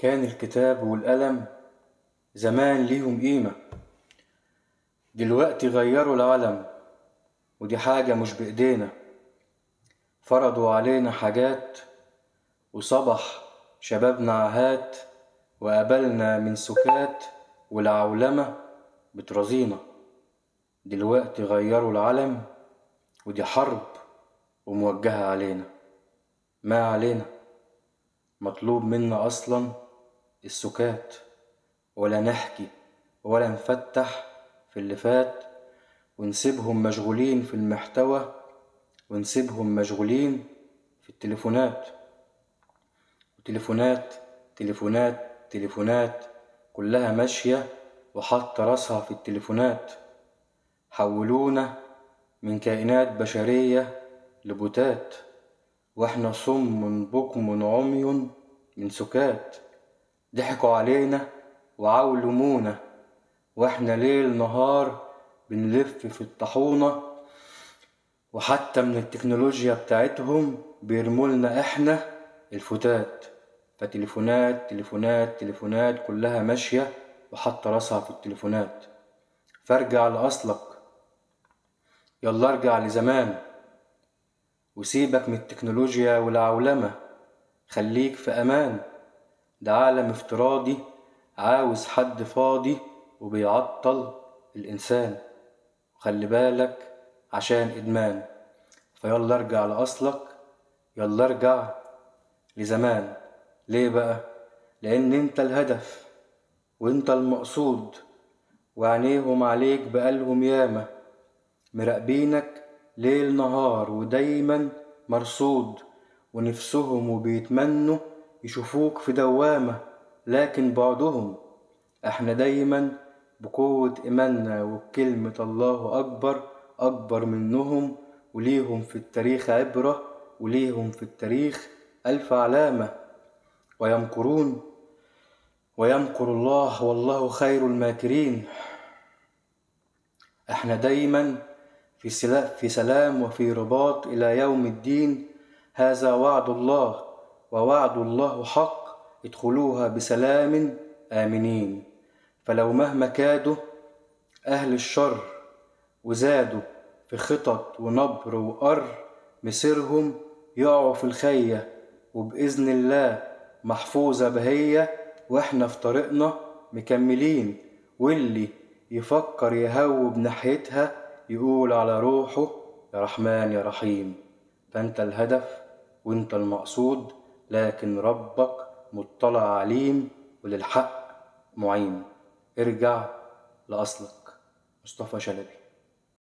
كان الكتاب والقلم زمان ليهم قيمة. دلوقتي غيروا العلم، ودي حاجة مش بإيدينا. فرضوا علينا حاجات وصبح شبابنا عهات، وقبلنا من سكات والعولمة بترازينا. دلوقتي غيروا العلم، ودي حرب وموجهة علينا. ما علينا، مطلوب منا أصلا السكات، ولا نحكي ولا نفتح في اللي فات، ونسيبهم مشغولين في المحتوى، ونسيبهم مشغولين في التليفونات. وتليفونات تليفونات تليفونات كلها ماشية وحاطة راسها في التليفونات. حولونا من كائنات بشرية لبوتات، واحنا صم بكم عمي من سكات. ضحكوا علينا وعولمونا، واحنا ليل نهار بنلف في الطاحونة. وحتى من التكنولوجيا بتاعتهم بيرمولنا احنا الفتات. فتليفونات تليفونات تليفونات كلها ماشية وحط راسها في التليفونات. فارجع لأصلك، يلا ارجع لزمان، وسيبك من التكنولوجيا والعولمة. خليك في أمان، ده عالم افتراضي عاوز حد فاضي وبيعطل الإنسان. وخلي بالك عشان إدمان. فيلا ارجع لأصلك، يلا ارجع لزمان. ليه بقى؟ لأن انت الهدف وانت المقصود، وعينيهم عليك بقالهم ياما، مراقبينك ليل نهار ودايما مرصود. ونفسهم وبيتمنوا يشوفوك في دوامة، لكن بعدهم احنا دايما بقوة إيماننا وبكلمة الله أكبر أكبر منهم. وليهم في التاريخ عبرة، وليهم في التاريخ ألف علامة. ويمكرون ويمكر الله والله خير الماكرين. احنا دايما في سلام وفي رباط إلى يوم الدين. هذا وعد الله، ووعد الله حق. ادخلوها بسلام آمنين. فلو مهما كادوا أهل الشر وزادوا في خطط ونبر وقر، مسيرهم يقعوا في الخية، وبإذن الله محفوظة بهية. واحنا في طريقنا مكملين، واللي يفكر يهوب ناحيتها يقول على روحه يا رحمن يا رحيم. فانت الهدف وانت المقصود، لكن ربك مطلع عليم وللحق معين. ارجع لأصلك. مصطفى شلبي.